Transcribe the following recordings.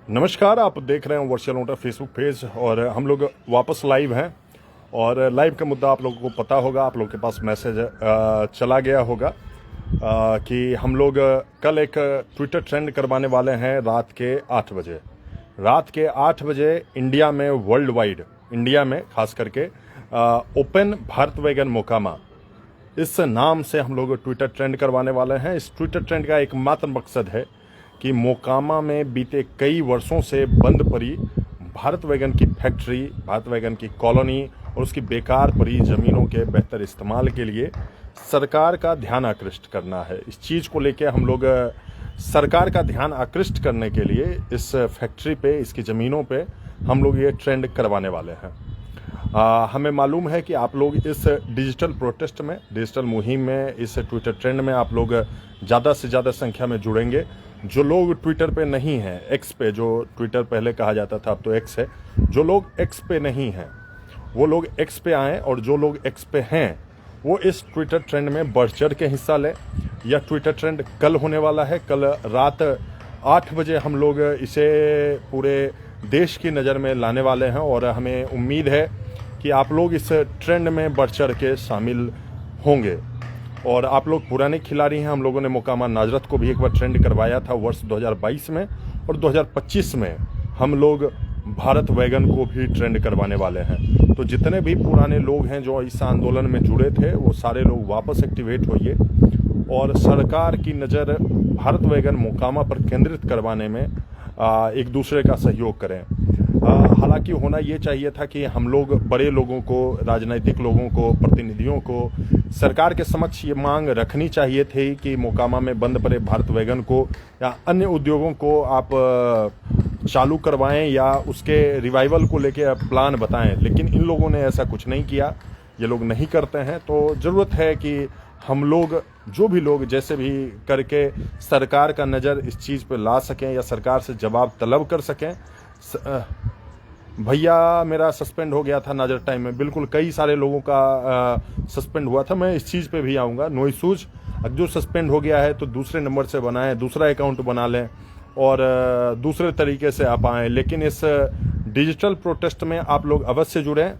नमस्कार, आप देख रहे हैं वर्चुअल नोटा फेसबुक पेज और हम लोग वापस लाइव हैं। और लाइव का मुद्दा आप लोगों को पता होगा, आप लोगों के पास मैसेज चला गया होगा कि हम लोग कल एक ट्विटर ट्रेंड करवाने वाले हैं रात के 8 बजे। रात के 8 बजे इंडिया में, वर्ल्ड वाइड इंडिया में खास करके ओपन भारत वैगन मोकामा, इस नाम से हम लोग ट्विटर ट्रेंड करवाने वाले हैं। इस ट्विटर ट्रेंड का एकमात्र मकसद है कि मोकामा में बीते कई वर्षों से बंद पड़ी भारत वैगन की फैक्ट्री, भारत वैगन की कॉलोनी और उसकी बेकार पड़ी ज़मीनों के बेहतर इस्तेमाल के लिए सरकार का ध्यान आकृष्ट करना है। इस चीज़ को लेके हम लोग सरकार का ध्यान आकृष्ट करने के लिए इस फैक्ट्री पे, इसकी ज़मीनों पे हम लोग ये ट्रेंड करवाने वाले हैं। हमें मालूम है कि आप लोग इस डिजिटल प्रोटेस्ट में, डिजिटल मुहिम में, इस ट्विटर ट्रेंड में आप लोग ज़्यादा से ज़्यादा संख्या में जुड़ेंगे। जो लोग ट्विटर पे नहीं हैं, एक्स पे, जो ट्विटर पहले कहा जाता था अब तो एक्स है, जो लोग एक्स पे नहीं हैं वो लोग एक्स पे आएँ, और जो लोग एक्स पे हैं वो इस ट्विटर ट्रेंड में बढ़ चढ़ के हिस्सा लें। यह ट्विटर ट्रेंड कल होने वाला है। कल रात 8 बजे हम लोग इसे पूरे देश की नज़र में लाने वाले हैं और हमें उम्मीद है कि आप लोग इस ट्रेंड में बढ़ चढ़ के शामिल होंगे। और आप लोग पुराने खिलाड़ी हैं। हम लोगों ने मोकामा नाजरत को भी एक बार ट्रेंड करवाया था वर्ष 2022 में, और 2025 में हम लोग भारत वैगन को भी ट्रेंड करवाने वाले हैं। तो जितने भी पुराने लोग हैं जो इस आंदोलन में जुड़े थे, वो सारे लोग वापस एक्टिवेट होइए और सरकार की नज़र भारत वैगन मोकामा पर केंद्रित करवाने में एक दूसरे का सहयोग करें। हालांकि होना ये चाहिए था कि हम लोग बड़े लोगों को, राजनीतिक लोगों को, प्रतिनिधियों को सरकार के समक्ष ये मांग रखनी चाहिए थी कि मोकामा में बंद पड़े भारत वैगन को या अन्य उद्योगों को आप चालू करवाएं या उसके रिवाइवल को लेके प्लान बताएं। लेकिन इन लोगों ने ऐसा कुछ नहीं किया, ये लोग नहीं करते हैं। तो ज़रूरत है कि हम लोग, जो भी लोग जैसे भी करके सरकार का नज़र इस चीज़ पर ला सकें या सरकार से जवाब तलब कर सकें। भैया मेरा सस्पेंड हो गया था नाजर टाइम में, बिल्कुल कई सारे लोगों का सस्पेंड हुआ था। मैं इस चीज़ पे भी आऊँगा, नो इशूज़। जो सस्पेंड हो गया है तो दूसरे नंबर से बनाएं, दूसरा अकाउंट बना लें और दूसरे तरीके से आप आएँ। लेकिन इस डिजिटल प्रोटेस्ट में आप लोग अवश्य जुड़ें।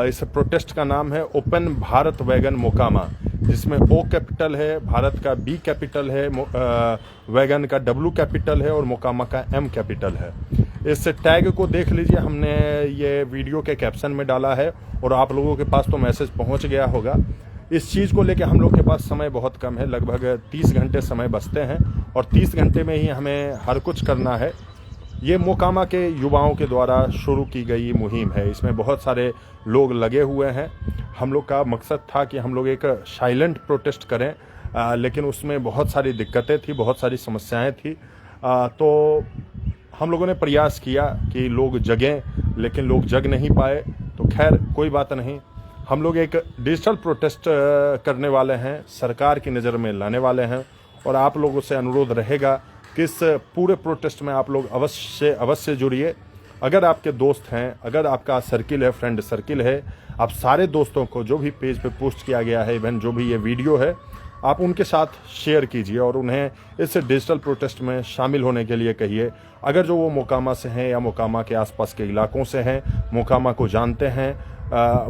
इस प्रोटेस्ट का नाम है ओपन भारत वैगन मोकामा, जिसमें ओ कैपिटल है, भारत का बी कैपिटल है, वैगन का डब्ल्यू कैपिटल है और मोकामा का एम कैपिटल है। इस टैग को देख लीजिए, हमने ये वीडियो के कैप्शन में डाला है और आप लोगों के पास तो मैसेज पहुंच गया होगा। इस चीज़ को लेके हम लोग के पास समय बहुत कम है, लगभग 30 घंटे समय बचते हैं और 30 घंटे में ही हमें हर कुछ करना है। ये मोकामा के युवाओं के द्वारा शुरू की गई मुहिम है, इसमें बहुत सारे लोग लगे हुए हैं। हम लोग का मकसद था कि हम लोग एक साइलेंट प्रोटेस्ट करें, लेकिन उसमें बहुत सारी दिक्कतें थी, बहुत सारी समस्याएं थी। तो हम लोगों ने प्रयास किया कि लोग जगें, लेकिन लोग जग नहीं पाए। तो खैर कोई बात नहीं, हम लोग एक डिजिटल प्रोटेस्ट करने वाले हैं, सरकार की नज़र में लाने वाले हैं। और आप लोगों से अनुरोध रहेगा कि इस पूरे प्रोटेस्ट में आप लोग अवश्य जुड़िए। अगर आपके दोस्त हैं, अगर आपका सर्किल है, फ्रेंड सर्किल है, आप सारे दोस्तों को, जो भी पेज पे पोस्ट किया गया है, इवन जो भी ये वीडियो है, आप उनके साथ शेयर कीजिए और उन्हें इस डिजिटल प्रोटेस्ट में शामिल होने के लिए कहिए। अगर जो वो मोकामा से हैं या मोकामा के आसपास के इलाकों से हैं, मोकामा को जानते हैं,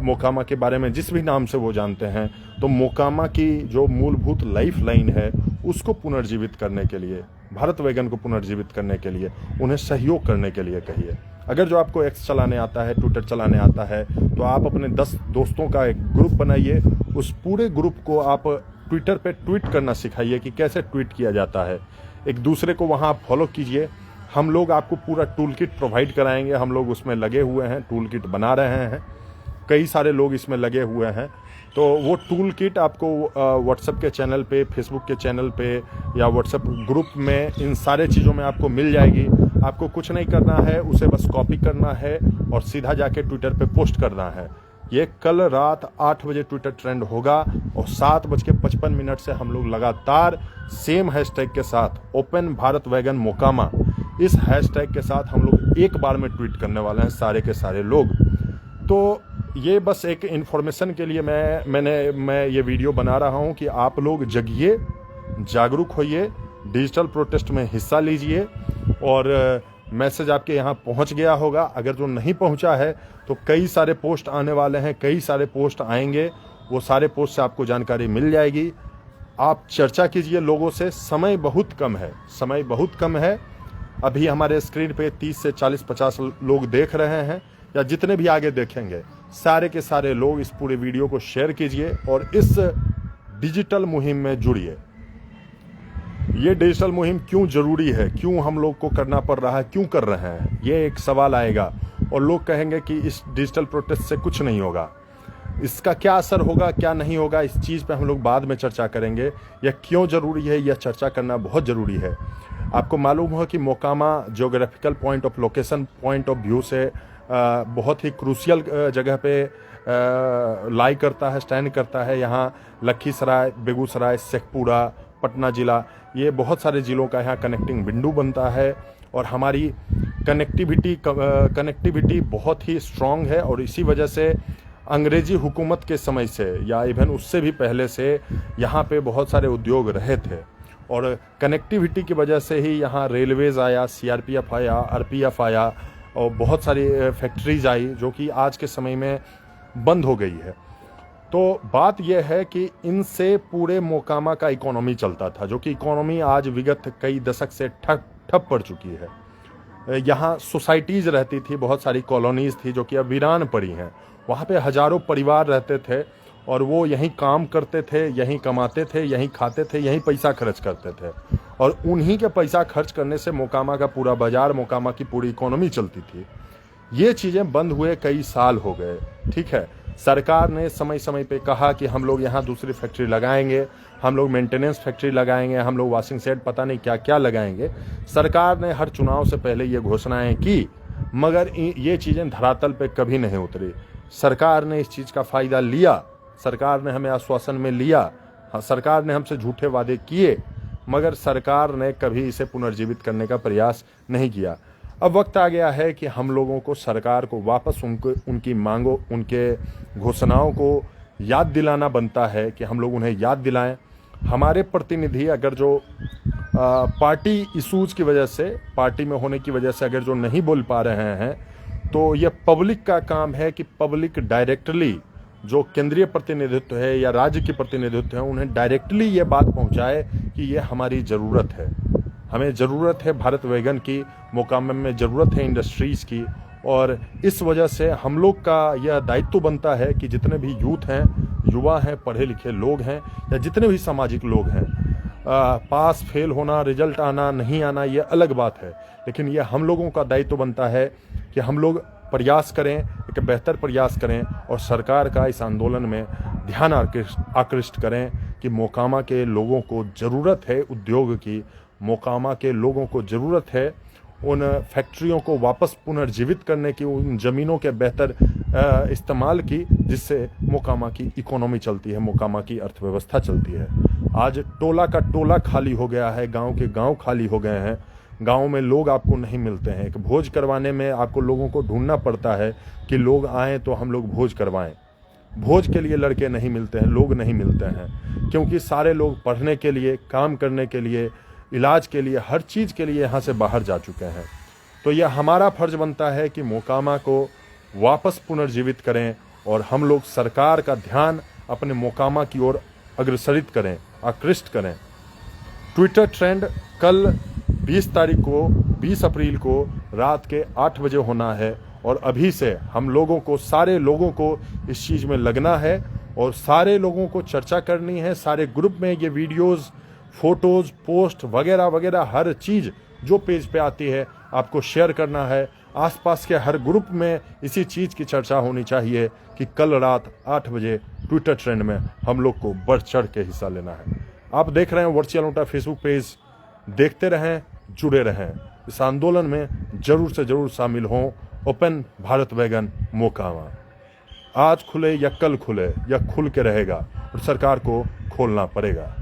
मोकामा के बारे में जिस भी नाम से वो जानते हैं, तो मोकामा की जो मूलभूत लाइफ लाइन है उसको पुनर्जीवित करने के लिए, भारत वैगन को पुनर्जीवित करने के लिए, उन्हें सहयोग करने के लिए कहिए। अगर जो आपको एक्स चलाने आता है, ट्विटर चलाने आता है, तो आप अपने 10 दोस्तों का एक ग्रुप बनाइए। उस पूरे ग्रुप को आप ट्विटर पे ट्वीट करना सिखाइए कि कैसे ट्वीट किया जाता है। एक दूसरे को वहाँ आप फॉलो कीजिए। हम लोग आपको पूरा टूल किट प्रोवाइड कराएंगे, हम लोग उसमें लगे हुए हैं, टूल किट बना रहे हैं, कई सारे लोग इसमें लगे हुए हैं। तो वो टूल किट आपको व्हाट्सएप के चैनल पे, फेसबुक के चैनल पे या व्हाट्सएप ग्रुप में, इन सारे चीज़ों में आपको मिल जाएगी। आपको कुछ नहीं करना है, उसे बस कॉपी करना है और सीधा जाके ट्विटर पे पोस्ट करना है। ये कल रात 8 बजे ट्विटर ट्रेंड होगा और 7:55 से हम लोग लगातार सेम हैशटैग के साथ, ओपन भारत वैगन मोकामा, इस हैशटैग के साथ हम लोग एक बार में ट्वीट करने वाले हैं, सारे के सारे लोग। तो ये बस एक इन्फॉर्मेशन के लिए मैं ये वीडियो बना रहा हूँ कि आप लोग जगिए, जागरूक होइए, डिजिटल प्रोटेस्ट में हिस्सा लीजिए और मैसेज आपके यहाँ पहुँच गया होगा। अगर जो नहीं पहुँचा है तो कई सारे पोस्ट आने वाले हैं, कई सारे पोस्ट आएंगे, वो सारे पोस्ट से आपको जानकारी मिल जाएगी। आप चर्चा कीजिए लोगों से। समय बहुत कम है, समय बहुत कम है। अभी हमारे स्क्रीन पे 30 से 40-50 लोग देख रहे हैं, या जितने भी आगे देखेंगे, सारे के सारे लोग इस पूरे वीडियो को शेयर कीजिए और इस डिजिटल मुहिम में जुड़िए। ये डिजिटल मुहिम क्यों जरूरी है, क्यों हम लोग को करना पड़ रहा है, क्यों कर रहे हैं, ये एक सवाल आएगा और लोग कहेंगे कि इस डिजिटल प्रोटेस्ट से कुछ नहीं होगा। इसका क्या असर होगा, क्या नहीं होगा, इस चीज़ पे हम लोग बाद में चर्चा करेंगे। यह क्यों ज़रूरी है, यह चर्चा करना बहुत ज़रूरी है। आपको मालूम हो कि Mokama geographical point of location point of view से बहुत ही क्रूशियल जगह पे लाई करता है, स्टैंड करता है। यहाँ लखीसराय, बेगूसराय, शेखपुरा, पटना ज़िला, ये बहुत सारे ज़िलों का यहाँ कनेक्टिंग बिंदु बनता है और हमारी कनेक्टिविटी बहुत ही स्ट्रॉन्ग है। और इसी वजह से अंग्रेजी हुकूमत के समय से या इवन उससे भी पहले से यहाँ पे बहुत सारे उद्योग रहे थे और कनेक्टिविटी की वजह से ही यहाँ रेलवेज़ आया, सीआरपीएफ आया, आरपीएफ आया और बहुत सारी फैक्ट्रीज आई जो कि आज के समय में बंद हो गई है। तो बात यह है कि इनसे पूरे मोकामा का इकोनॉमी चलता था, जो कि इकोनॉमी आज विगत कई दशक से ठप पड़ चुकी है। यहाँ सोसाइटीज़ रहती थी, बहुत सारी कॉलोनीज़ थी जो कि अब वीरान पड़ी हैं। वहाँ पे हज़ारों परिवार रहते थे और वो यहीं काम करते थे, यहीं कमाते थे, यहीं खाते थे, यहीं पैसा खर्च करते थे और उन्हीं के पैसा खर्च करने से मोकामा का पूरा बाज़ार, मोकामा की पूरी इकोनॉमी चलती थी। ये चीज़ें बंद हुए कई साल हो गए, ठीक है। सरकार ने समय समय पे कहा कि हम लोग यहाँ दूसरी फैक्ट्री लगाएंगे, हम लोग मेंटेनेंस फैक्ट्री लगाएंगे, हम लोग वॉशिंग सेट पता नहीं क्या क्या लगाएंगे। सरकार ने हर चुनाव से पहले ये घोषणाएं की, मगर ये चीज़ें धरातल पे कभी नहीं उतरी। सरकार ने इस चीज़ का फ़ायदा लिया, सरकार ने हमें आश्वासन में लिया, सरकार ने हमसे झूठे वादे किए, मगर सरकार ने कभी इसे पुनर्जीवित करने का प्रयास नहीं किया। अब वक्त आ गया है कि हम लोगों को सरकार को वापस उनकी मांगों, उनके घोषणाओं को याद दिलाना बनता है कि हम लोग उन्हें याद दिलाएं। हमारे प्रतिनिधि अगर जो पार्टी इशूज़ की वजह से, पार्टी में होने की वजह से अगर जो नहीं बोल पा रहे हैं, तो यह पब्लिक का काम है कि पब्लिक डायरेक्टली, जो केंद्रीय प्रतिनिधित्व है या राज्य की प्रतिनिधित्व है, उन्हें डायरेक्टली ये बात पहुंचाए कि ये हमारी ज़रूरत है। हमें ज़रूरत है भारत वैगन की, मोकामा में ज़रूरत है इंडस्ट्रीज़ की। और इस वजह से हम लोग का यह दायित्व बनता है कि जितने भी यूथ हैं, युवा हैं, पढ़े लिखे लोग हैं या जितने भी सामाजिक लोग हैं, पास फेल होना, रिजल्ट आना नहीं आना ये अलग बात है, लेकिन ये हम लोगों का दायित्व बनता है कि हम लोग प्रयास करें, एक बेहतर प्रयास करें और सरकार का इस आंदोलन में ध्यान आकृष्ट करें कि मोकामा के लोगों को ज़रूरत है उद्योग की, मोकामा के लोगों को ज़रूरत है उन फैक्ट्रियों को वापस पुनर्जीवित करने की, उन ज़मीनों के बेहतर इस्तेमाल की, जिससे मोकामा की इकोनॉमी चलती है, मोकामा की अर्थव्यवस्था चलती है। आज टोला का टोला खाली हो गया है, गांव के गांव खाली हो गए हैं, गांव में लोग आपको नहीं मिलते हैं। एक भोज करवाने में आपको लोगों को ढूंढना पड़ता है कि लोग आएँ तो हम लोग भोज करवाएं। भोज के लिए लड़के नहीं मिलते हैं, लोग नहीं मिलते हैं, क्योंकि सारे लोग पढ़ने के लिए, काम करने के लिए, इलाज के लिए, हर चीज़ के लिए यहाँ से बाहर जा चुके हैं। तो यह हमारा फर्ज बनता है कि मोकामा को वापस पुनर्जीवित करें और हम लोग सरकार का ध्यान अपने मोकामा की ओर अग्रसरित करें, आकृष्ट करें। ट्विटर ट्रेंड कल 20 अप्रैल को रात के 8 बजे होना है और अभी से हम लोगों को, सारे लोगों को इस चीज़ में लगना है और सारे लोगों को चर्चा करनी है। सारे ग्रुप में ये वीडियोज़, फोटोज़, पोस्ट वगैरह वगैरह हर चीज़ जो पेज पे आती है आपको शेयर करना है। आसपास के हर ग्रुप में इसी चीज़ की चर्चा होनी चाहिए कि कल रात 8 बजे ट्विटर ट्रेंड में हम लोग को बढ़ चढ़ के हिस्सा लेना है। आप देख रहे हैं वर्चुअल नोटा फेसबुक पेज, देखते रहें, जुड़े रहें, इस आंदोलन में ज़रूर से ज़रूर शामिल हों। ओपन भारत वैगन मोकामा आज खुले या कल खुले या खुल के रहेगा और सरकार को खोलना पड़ेगा।